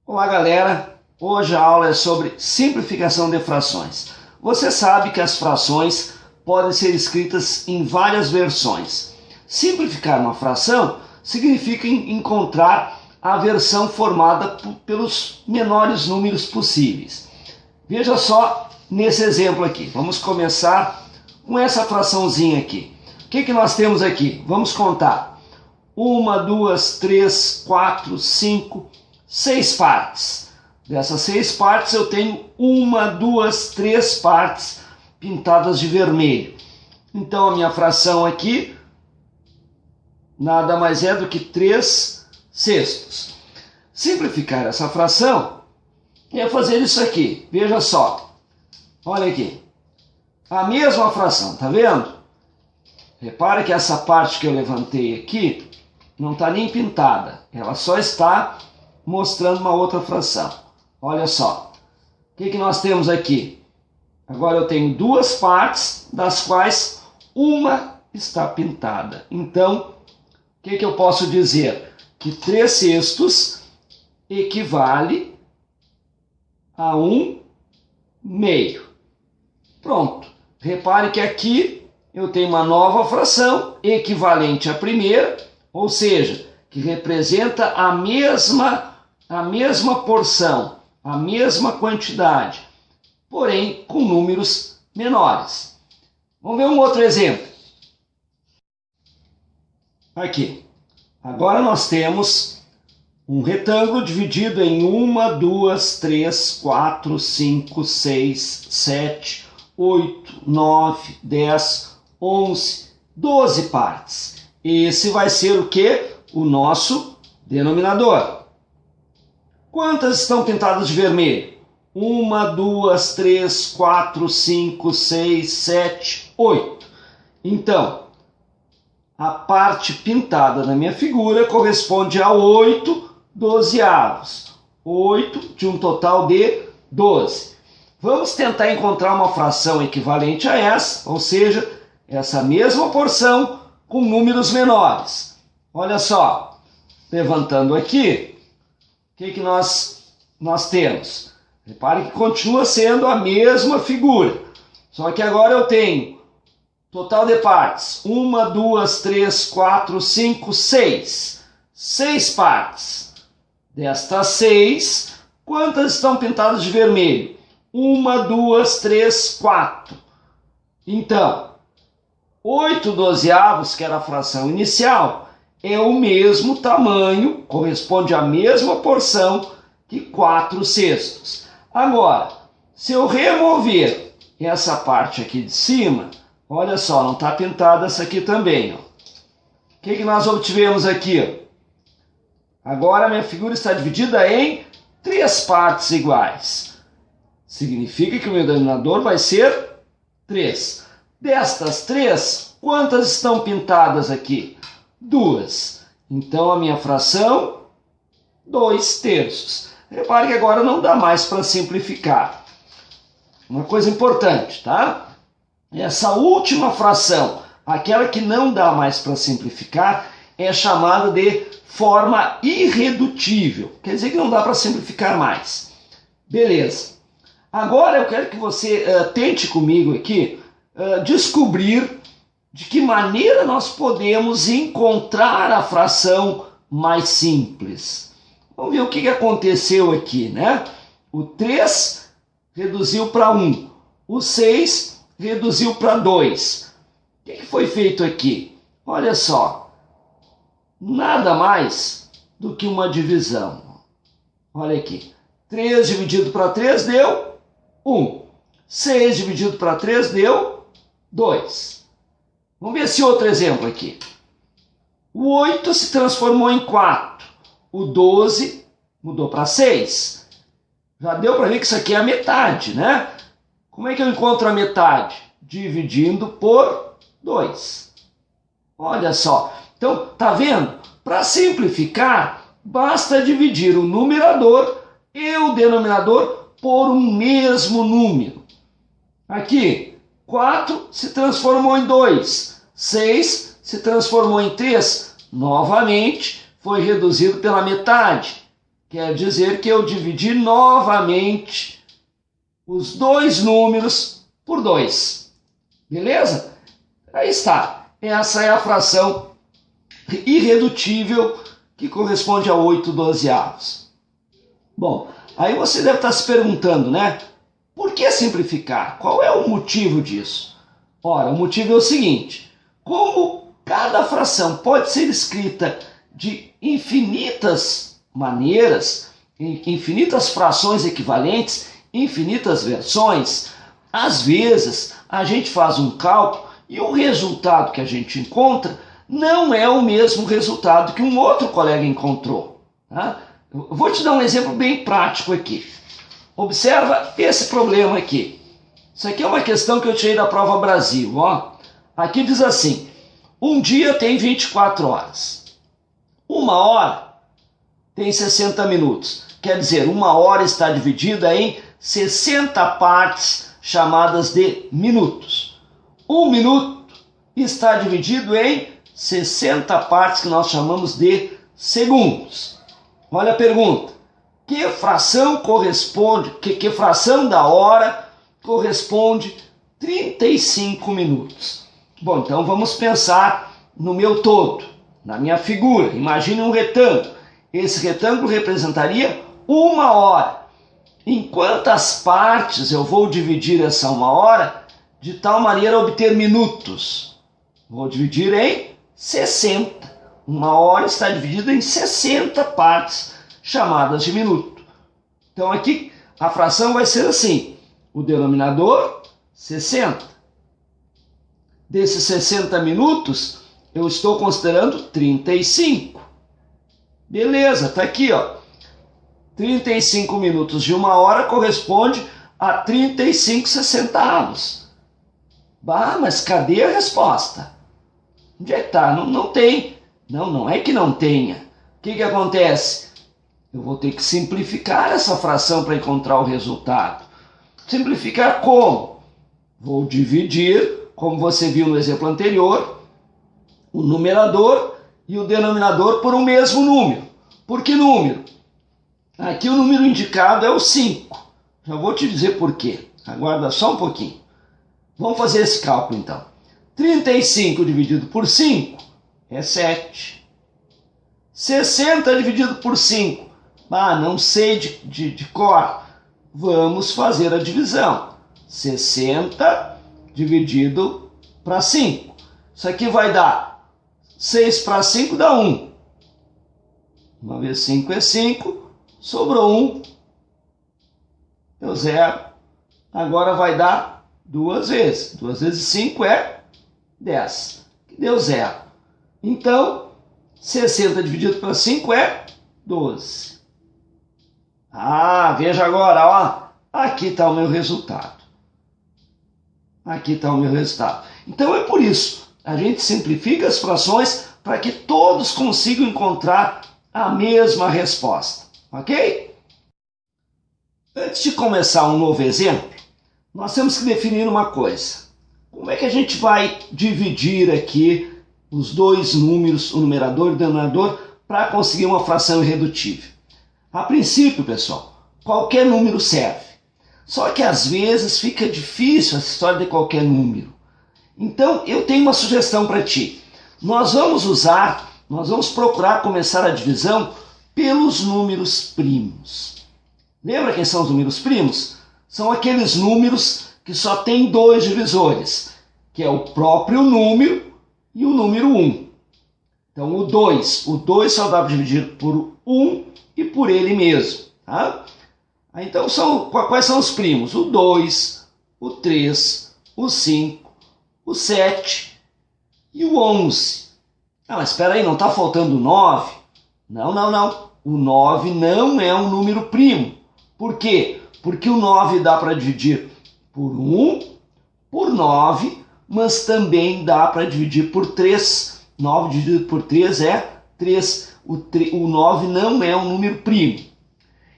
Olá galera, hoje a aula é sobre simplificação de frações. Você sabe que as frações podem ser escritas em várias versões. Simplificar uma fração significa encontrar a versão formada pelos menores números possíveis. Veja só nesse exemplo aqui, vamos começar com essa fraçãozinha aqui. O que nós temos aqui? Vamos contar. 1, 2, 3, 4, 5, 6 partes. Dessas 6 partes eu tenho 1, 2, 3 partes pintadas de vermelho. Então a minha fração aqui nada mais é do que 3 sextos. Simplificar essa fração é fazer isso aqui. Veja só. Olha aqui. A mesma fração, tá vendo? Repare que essa parte que eu levantei aqui não está nem pintada. Ela só está mostrando uma outra fração. Olha só. O que nós temos aqui? Agora eu tenho 2 partes, das quais uma está pintada. Então, o que eu posso dizer? Que 3 sextos equivale a 1 meio. Pronto. Repare que aqui eu tenho uma nova fração equivalente à primeira, ou seja, que representa a mesma porção, a mesma quantidade, porém com números menores. Vamos ver um outro exemplo. Aqui. Agora nós temos um retângulo dividido em 1, 2, 3, 4, 5, 6, 7, 8, 9, 10, 11, 12 partes. Esse vai ser o que? O nosso denominador. Quantas estão pintadas de vermelho? 1, 2, 3, 4, 5, 6, 7, 8. Então, a parte pintada na minha figura corresponde a 8 dozeavos. 8 de um total de 12. Vamos tentar encontrar uma fração equivalente a essa, ou seja, essa mesma porção com números menores. Olha só, levantando aqui, o que nós temos? Repare que continua sendo a mesma figura, só que agora eu tenho total de partes, 1, 2, 3, 4, 5, 6. 6 partes. Destas 6, quantas estão pintadas de vermelho? 1, 2, 3, 4. Então, 8 dozeavos, que era a fração inicial, é o mesmo tamanho, corresponde à mesma porção que 4 sextos. Agora, se eu remover essa parte aqui de cima, olha só, não está pintada essa aqui também. Ó. O que nós obtivemos aqui? Agora a minha figura está dividida em 3 partes iguais. Significa que o meu denominador vai ser 3. Destas 3, quantas estão pintadas aqui? 2. Então a minha fração, 2 terços. Repare que agora não dá mais para simplificar. Uma coisa importante, tá? Essa última fração, aquela que não dá mais para simplificar, é chamada de forma irredutível. Quer dizer que não dá para simplificar mais. Beleza. Agora eu quero que você tente comigo aqui descobrir de que maneira nós podemos encontrar a fração mais simples. Vamos ver o que aconteceu aqui, né? O 3 reduziu para 1. O 6 reduziu para 2. O que foi feito aqui? Olha só. Nada mais do que uma divisão. Olha aqui. 3 dividido para 3 deu 1. 6 dividido para 3 deu 2. Vamos ver esse outro exemplo aqui. O 8 se transformou em 4. O 12 mudou para 6. Já deu para ver que isso aqui é a metade, né? Como é que eu encontro a metade? Dividindo por 2. Olha só. Então, tá vendo? Para simplificar, basta dividir o numerador e o denominador por um mesmo número. Aqui, 4 se transformou em 2. 6 se transformou em 3. Novamente, foi reduzido pela metade. O Quer dizer que eu dividi novamente os dois números por 2. Beleza? Aí está. Essa é a fração irredutível que corresponde a 8/12. Bom, aí você deve estar se perguntando, né? Por que simplificar? Qual é o motivo disso? Ora, o motivo é o seguinte: como cada fração pode ser escrita de infinitas maneiras, infinitas frações equivalentes, infinitas versões, às vezes a gente faz um cálculo e o resultado que a gente encontra não é o mesmo resultado que um outro colega encontrou. Tá? Eu vou te dar um exemplo bem prático aqui. Observa esse problema aqui. Isso aqui é uma questão que eu tirei da prova Brasil. Ó. Aqui diz assim: um dia tem 24 horas. Uma hora tem 60 minutos. Quer dizer, uma hora está dividida em 60 partes chamadas de minutos. Um minuto está dividido em 60 partes que nós chamamos de segundos. Olha a pergunta: que fração corresponde, que fração da hora corresponde 35 minutos? Bom, então vamos pensar no meu todo, na minha figura. Imagine um retângulo. Esse retângulo representaria uma hora. Em quantas partes eu vou dividir essa uma hora de tal maneira a obter minutos? Vou dividir em 60. Uma hora está dividida em 60 partes chamadas de minuto. Então aqui a fração vai ser assim: o denominador 60. Desses 60 minutos eu estou considerando 35. Beleza, tá aqui, ó. 35 minutos de uma hora corresponde a 35 sessentavos. Bah, mas cadê a resposta? Onde é que tá? Não tem. Não é que não tenha. O que acontece? Eu vou ter que simplificar essa fração para encontrar o resultado. Simplificar como? Vou dividir, como você viu no exemplo anterior, o numerador e o denominador por um mesmo número. Por que número? Aqui o número indicado é o 5. Já vou te dizer por quê. Aguarda só um pouquinho. Vamos fazer esse cálculo então. 35 dividido por 5 é 7. 60 dividido por 5. Ah, não sei de cor. Vamos fazer a divisão. 60 dividido para 5. Isso aqui vai dar 6 para 5 dá 1. Uma vez 5 é 5. Sobrou 1. Deu 0. Agora vai dar 2 vezes. 2 vezes 5 é 10. Que deu 0. Então, 60 dividido por 5 é 12. Ah, veja agora, ó. Aqui está o meu resultado. Aqui está o meu resultado. Então é por isso. A gente simplifica as frações para que todos consigam encontrar a mesma resposta. Ok? Antes de começar um novo exemplo, nós temos que definir uma coisa. Como é que a gente vai dividir aqui os dois números, o numerador e o denominador, para conseguir uma fração irredutível? A princípio, pessoal, qualquer número serve. Só que às vezes fica difícil essa história de qualquer número. Então eu tenho uma sugestão para ti. Nós vamos procurar começar a divisão pelos números primos. Lembra quem são os números primos? São aqueles números que só tem 2 divisores, que é o próprio número e o número 1. Então o 2 só dá para dividir por 1 e por ele mesmo. Tá? Então quais são os primos? O 2, o 3, o 5, o 7 e o 11. Ah, mas espera aí, não está faltando o 9? Não. O 9 não é um número primo. Por quê? Porque o 9 dá para dividir por 1, por 9, mas também dá para dividir por 3. 9 dividido por 3 é 3. O 9 não é um número primo.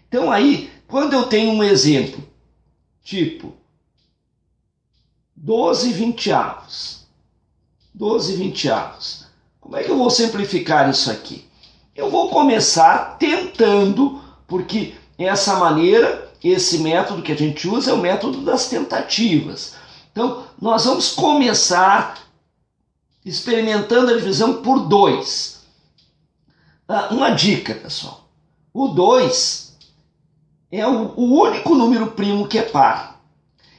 Então aí, quando eu tenho um exemplo, tipo 12 vinteavos. 12 vinteavos. Como é que eu vou simplificar isso aqui? Eu vou começar tentando porque essa maneira, esse método que a gente usa é o método das tentativas. Então, nós vamos começar experimentando a divisão por 2. Uma dica, pessoal. O 2 é o único número primo que é par.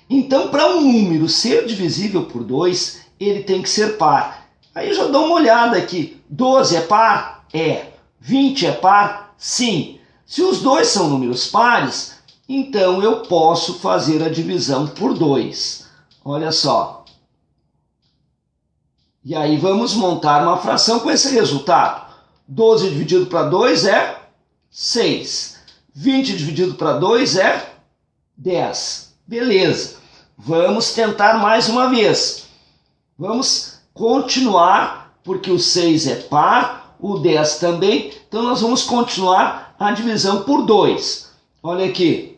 Então, para um número ser divisível por 2, ele tem que ser par. Aí já dá uma olhada aqui. 12 é par? É. 20 é par? Sim. Se os dois são números pares, então eu posso fazer a divisão por 2. Olha só. E aí vamos montar uma fração com esse resultado. 12 dividido para 2 é 6. 20 dividido para 2 é 10. Beleza. Vamos tentar mais uma vez. Vamos continuar, porque o 6 é par, o 10 também. Então nós vamos continuar a divisão por 2. Olha aqui.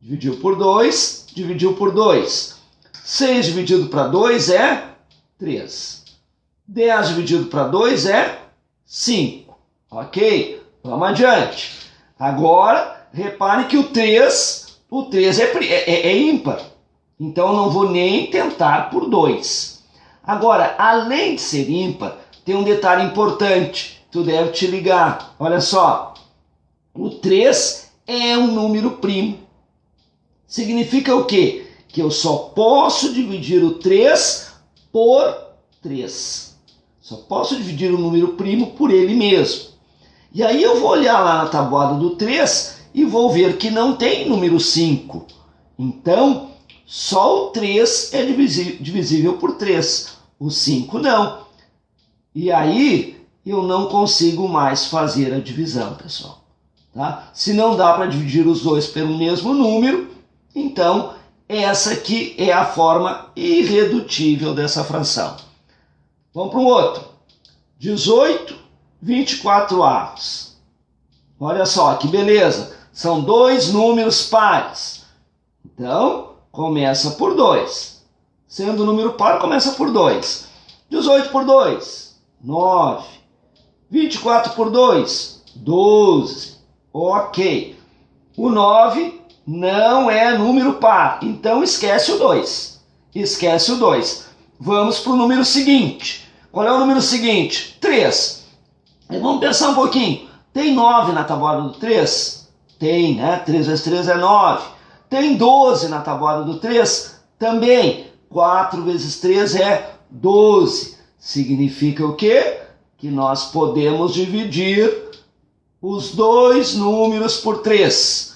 Dividiu por 2, dividiu por 2. 6 dividido para 2 é 3. 10 dividido para 2 é 5. Ok? Vamos adiante. Agora, repare que o 3 é ímpar. Então, eu não vou nem tentar por 2. Agora, além de ser ímpar, tem um detalhe importante. Tu deve te ligar. Olha só. O 3 é um número primo. Significa o quê? Que eu só posso dividir o 3 por 3. Só posso dividir o número primo por ele mesmo. E aí eu vou olhar lá na tabuada do 3 e vou ver que não tem número 5. Então, só o 3 é divisível por 3. O 5 não. E aí eu não consigo mais fazer a divisão, pessoal. Tá? Se não dá para dividir os dois pelo mesmo número, então essa aqui é a forma irredutível dessa fração. Vamos para o outro. 18, 24 avos. Olha só que beleza. São dois números pares. Então, começa por 2. Sendo número par, começa por 2. 18 por 2, 9. 24 por 2, 12. Ok. O 9 não é número par, então esquece o 2. Esquece o 2. Vamos para o número seguinte. Qual é o número seguinte? 3. Vamos pensar um pouquinho. Tem 9 na tabuada do 3? Tem, né? 3 vezes 3 é 9. Tem 12 na tabuada do 3? Também. 4 vezes 3 é 12. Significa o quê? Que nós podemos dividir os dois números por 3.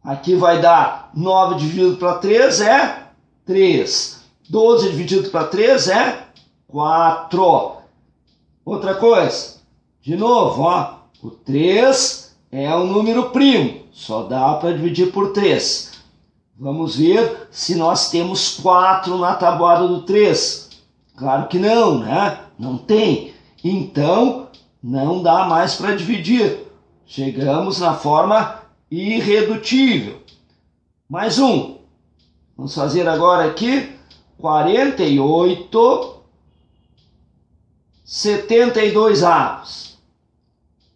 Aqui vai dar 9 dividido para 3 é 3. 12 dividido para 3 é 4. Outra coisa, de novo, ó, o 3 é um número primo, só dá para dividir por 3. Vamos ver se nós temos 4 na tabuada do 3. Claro que não, né? Não tem. Então, não dá mais para dividir. Chegamos na forma irredutível. Mais um. Vamos fazer agora aqui 48, 72 avos.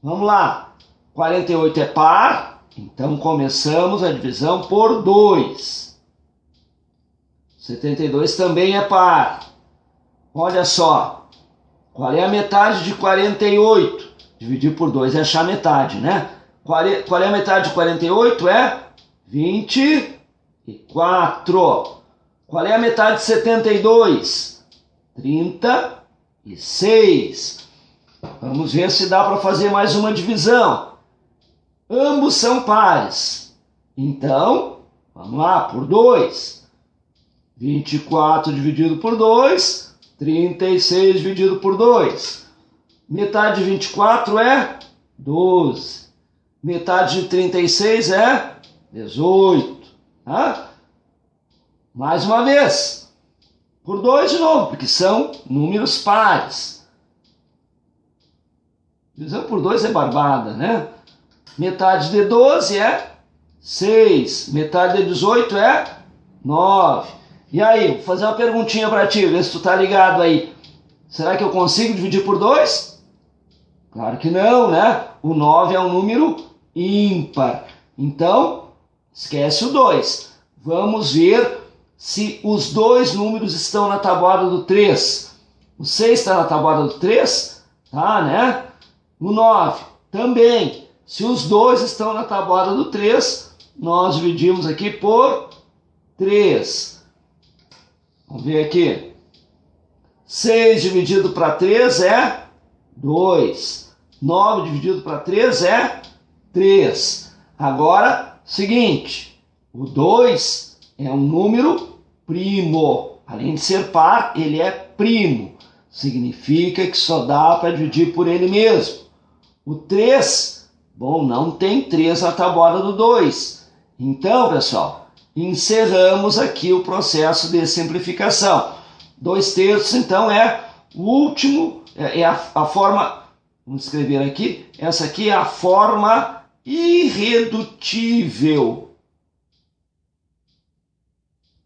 Vamos lá. 48 é par, então começamos a divisão por 2. 72 também é par. Olha só. Qual é a metade de 48? Dividir por 2 é achar a metade, né? Qual é a metade de 48? É 24. Qual é a metade de 72? 36. Vamos ver se dá para fazer mais uma divisão. Ambos são pares. Então, vamos lá, por 2. 24 dividido por 2, 36 dividido por 2. Metade de 24 é 12. Metade de 36 é 18. Tá? Mais uma vez. Por 2 de novo, porque são números pares. Divisão por 2 é barbada, né? Metade de 12 é 6. Metade de 18 é 9. E aí, vou fazer uma perguntinha para ti, ver se tu tá ligado aí. Será que eu consigo dividir por 2? Claro que não, né? O 9 é um número ímpar. Então, esquece o 2. Vamos ver se os dois números estão na tabuada do 3. O 6 está na tabuada do 3? Tá, né? O 9 também. Se os dois estão na tabuada do 3, nós dividimos aqui por 3. Vamos ver aqui. 6 dividido para 3 é 2. 9 dividido para 3 é 3. Agora, seguinte. O 2 é um número primo. Além de ser par, ele é primo. Significa que só dá para dividir por ele mesmo. O 3, bom, não tem 3 na tabuada do 2. Então, pessoal, encerramos aqui o processo de simplificação. 2/3, então, é o último, é a forma, vamos escrever aqui, essa aqui é a forma irredutível.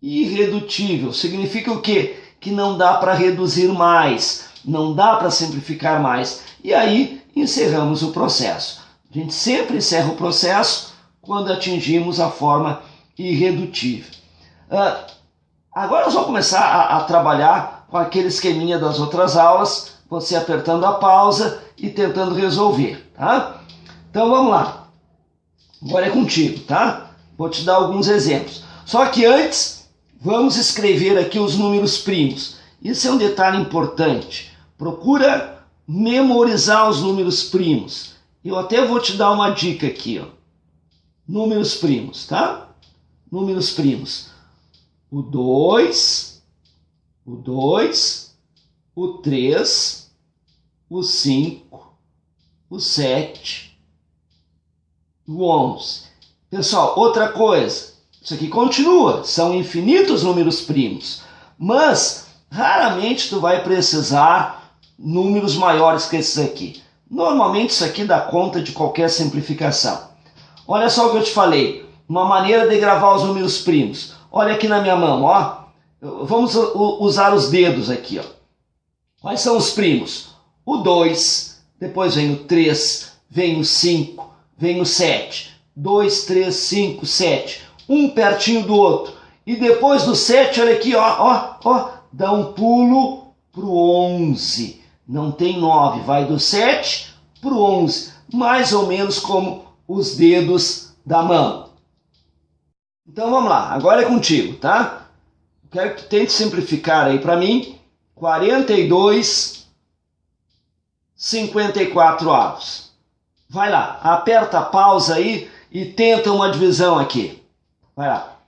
Irredutível significa o quê? Que não dá para reduzir mais, não dá para simplificar mais. E aí encerramos o processo. A gente sempre encerra o processo quando atingimos a forma irredutível. Agora nós vamos começar a trabalhar com aquele esqueminha das outras aulas, você apertando a pausa e tentando resolver, tá? Então vamos lá. Agora é contigo, tá? Vou te dar alguns exemplos. Só que antes, vamos escrever aqui os números primos. Isso é um detalhe importante. Procura memorizar os números primos. Eu até vou te dar uma dica aqui, ó. Números primos, tá? Números primos. O 2, o 3, o 5, o 7, o 11. Pessoal, outra coisa. Isso aqui continua. São infinitos números primos. Mas, raramente tu vai precisar números maiores que esses aqui. Normalmente isso aqui dá conta de qualquer simplificação. Olha só o que eu te falei. Uma maneira de gravar os números primos. Olha aqui na minha mão, ó. Vamos usar os dedos aqui, ó. Quais são os primos? O 2, depois vem o 3, vem o 5, vem o 7. 2, 3, 5, 7. Um pertinho do outro. E depois do 7, olha aqui, ó, dá um pulo pro 11. Não tem 9, vai do 7 pro 11. Mais ou menos como os dedos da mão. Então vamos lá, agora é contigo, tá? Quero que tu tente simplificar aí para mim. 42 54 avos. Vai lá, aperta a pausa aí e tenta uma divisão aqui. Vai lá.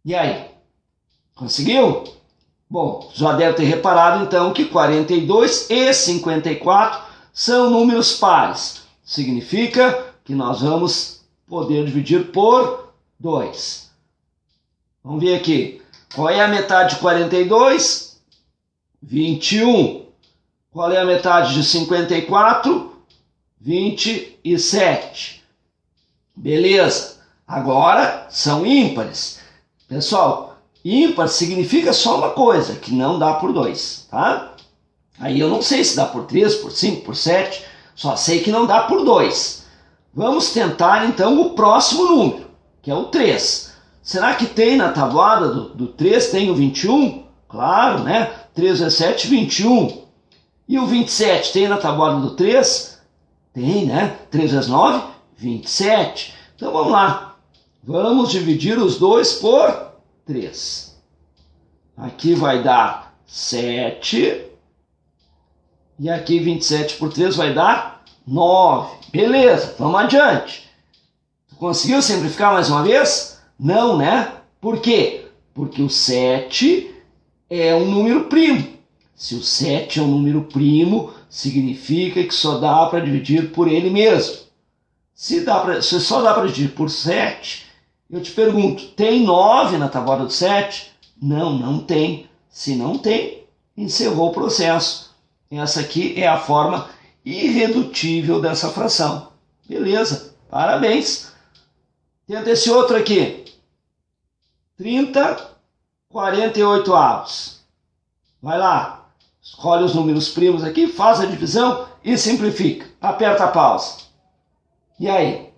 E aí? Conseguiu? Bom, já deve ter reparado então que 42 e 54 são números pares. Significa que nós vamos poder dividir por 2. Vamos ver aqui. Qual é a metade de 42? 21. Qual é a metade de 54? 27. Beleza. Agora são ímpares. Pessoal, ímpar significa só uma coisa, que não dá por 2, tá? Aí eu não sei se dá por 3, por 5, por 7, só sei que não dá por 2. Vamos tentar então o próximo número, que é o 3. Será que tem na tabuada do 3, tem o 21? Claro, né? 3 vezes 7, 21. E o 27 tem na tabuada do 3? Tem, né? 3 vezes 9, 27. Então vamos lá. Vamos dividir os dois por 3. Aqui vai dar 7. E aqui 27 por 3 vai dar 9. Beleza, vamos adiante. Tu conseguiu simplificar mais uma vez? Não, né? Por quê? Porque o 7 é um número primo. Se o 7 é um número primo, significa que só dá para dividir por ele mesmo. Se só dá para dividir por 7, eu te pergunto, tem 9 na tabuada do 7? Não, não tem. Se não tem, encerrou o processo. Essa aqui é a forma irredutível dessa fração. Beleza, parabéns. Tenta esse outro aqui. 30, 48 avos. Vai lá, escolhe os números primos aqui, faz a divisão e simplifica. Aperta a pausa. E aí?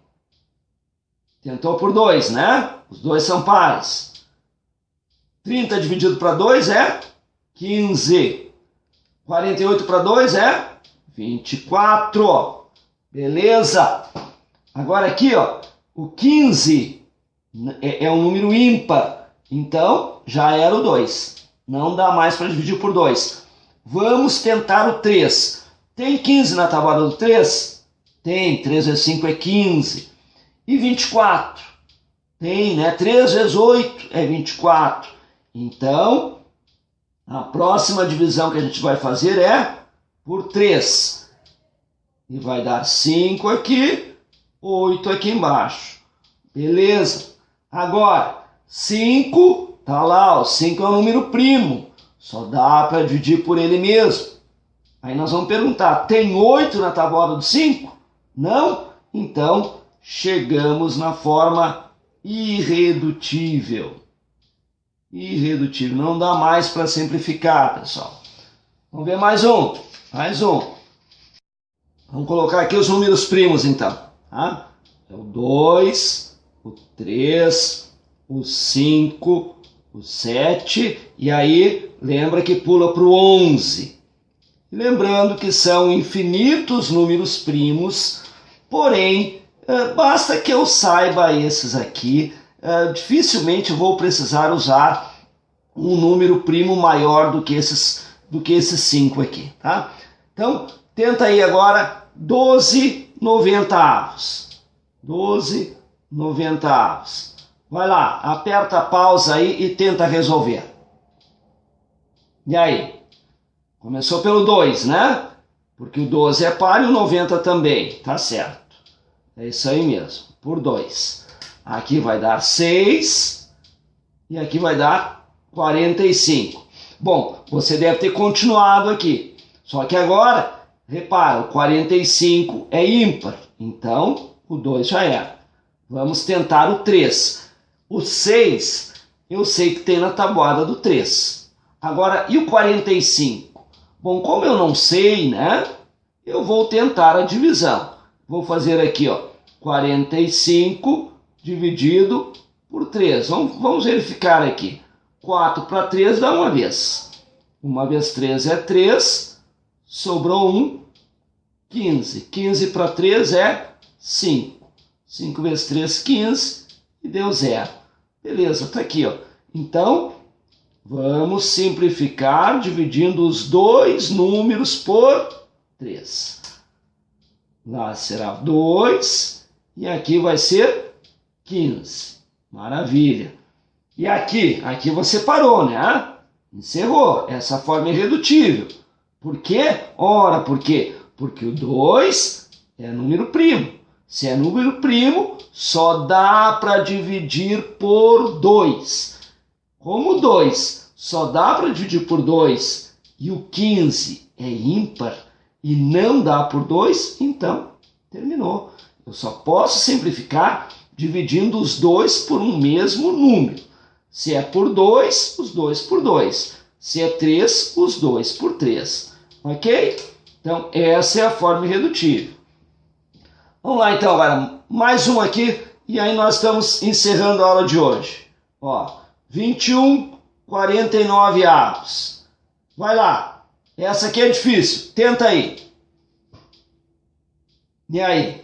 Tentou por 2, né? Os dois são pares. 30 dividido para 2 é 15. 48 para 2 é 24. Beleza? Agora aqui, ó, o 15 é um número ímpar. Então, já era o 2. Não dá mais para dividir por 2. Vamos tentar o 3. Tem 15 na tabuada do 3? Tem. 3 vezes 5 é 15. E 24? Tem, né? 3 vezes 8 é 24. Então, a próxima divisão que a gente vai fazer é por 3. E vai dar 5 aqui, 8 aqui embaixo. Beleza? Agora, 5, tá lá, o 5 é um número primo. Só dá para dividir por ele mesmo. Aí nós vamos perguntar, tem 8 na tabuada do 5? Não? Então, chegamos na forma irredutível. Irredutível. Não dá mais para simplificar, pessoal. Vamos ver mais um. Mais um. Vamos colocar aqui os números primos, então. Tá? É o 2, o 3, o 5, o 7. E aí, lembra que pula para o 11. E lembrando que são infinitos números primos, porém, basta que eu saiba esses aqui. Dificilmente vou precisar usar um número primo maior do que esses 5 aqui, tá? Então, tenta aí agora 12 90avos. 12 90avos. Vai lá, aperta a pausa aí e tenta resolver. E aí? Começou pelo 2, né? Porque o 12 é par e o 90 também, tá certo. É isso aí mesmo, por 2. Aqui vai dar 6 e aqui vai dar 45. Bom, você deve ter continuado aqui. Só que agora, repara, o 45 é ímpar. Então, o 2 já era. Vamos tentar o 3. O 6, eu sei que tem na tabuada do 3. Agora, e o 45? Bom, como eu não sei, né? Eu vou tentar a divisão. Vou fazer aqui, ó, 45 dividido por 3. Vamos verificar aqui. 4 para 3 dá uma vez. 1 vezes 3 é 3. Sobrou 1, 15. 15 para 3 é 5. 5 vezes 3, 15. E deu 0. Beleza, tá aqui, ó. Então, vamos simplificar dividindo os dois números por 3. Lá será 2 e aqui vai ser 15. Maravilha. E aqui você parou, né? Encerrou. Essa forma é irredutível. Por quê? Ora, por quê? Porque o 2 é número primo. Se é número primo, só dá para dividir por 2. Como o 2 só dá para dividir por 2 e o 15 é ímpar e não dá por 2, então terminou. Eu só posso simplificar dividindo os dois por um mesmo número. Se é por 2, os 2 por 2. Se é 3, os 2 por 3. Ok? Então, essa é a forma irredutível. Vamos lá, então, agora, mais um aqui, e aí nós estamos encerrando a aula de hoje. Ó, 21 49avos. Vai lá. Essa aqui é difícil. Tenta aí. E aí?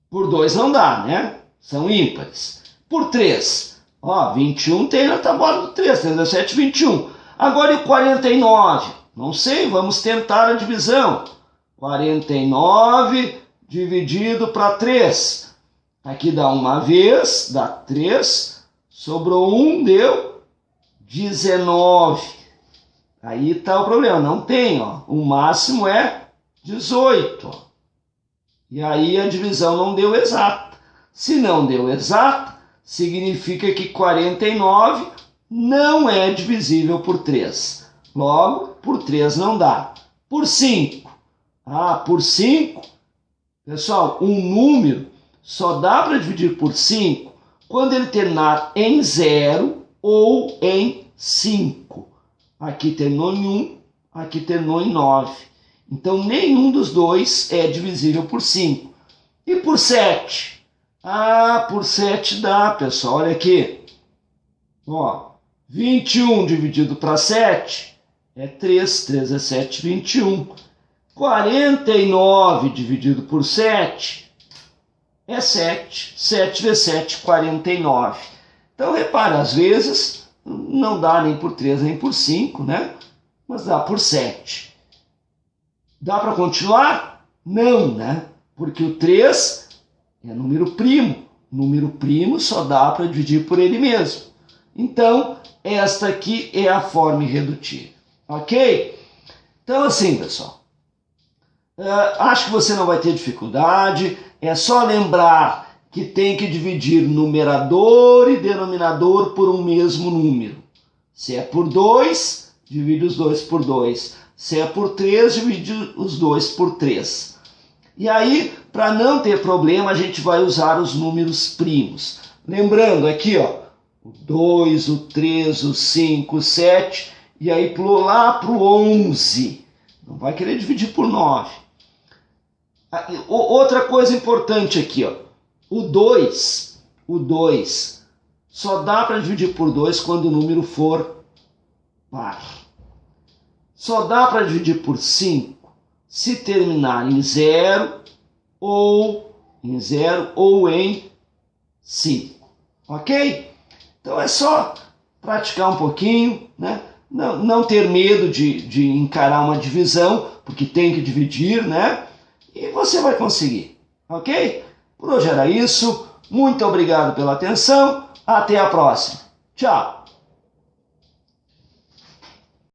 Por 2 não dá, né? São ímpares. Por 3. Ó, 21 tem na tabuada do 3. 3 vezes 7, 21. Agora e o 49? Não sei, vamos tentar a divisão. 49 dividido para 3. Aqui dá uma vez, dá 3. Sobrou 1, deu 19. Aí está o problema, não tem, ó. O máximo é 18. Ó. E aí a divisão não deu exata. Se não deu exata, significa que 49 não é divisível por 3. Logo, por 3 não dá. Por 5. Ah, por 5, pessoal, um número só dá para dividir por 5 quando ele terminar em 0 ou em 5. Aqui terminou em 1, aqui terminou em 9. Então, nenhum dos dois é divisível por 5. E por 7? Ah, por 7 dá, pessoal. Olha aqui. Ó, 21 dividido para 7 é 3. 3 é 7, 21. 49 dividido por 7 é 7. 7 vezes 7, 49. Então, repare, às vezes não dá nem por 3 nem por 5, né? Mas dá por 7. Dá para continuar? Não, né? Porque o 3 é número primo. Número primo só dá para dividir por ele mesmo. Então, esta aqui é a forma irredutível. Ok? Então, assim, pessoal. Acho que você não vai ter dificuldade. É só lembrar que tem que dividir numerador e denominador por um mesmo número. Se é por 2, divide os 2 por 2. Se é por 3, divide os 2 por 3. E aí, para não ter problema, a gente vai usar os números primos. Lembrando aqui, ó, o 2, o 3, o 5, o 7, e aí pulou lá para o 11. Não vai querer dividir por 9. Outra coisa importante aqui, ó, o 2 só dá para dividir por 2 quando o número for par. Só dá para dividir por 5 se terminar em 0 ou em 5. Ok? Então é só praticar um pouquinho, né? Não ter medo de encarar uma divisão, porque tem que dividir, né? E você vai conseguir, ok? Por hoje era isso. Muito obrigado pela atenção. Até a próxima. Tchau!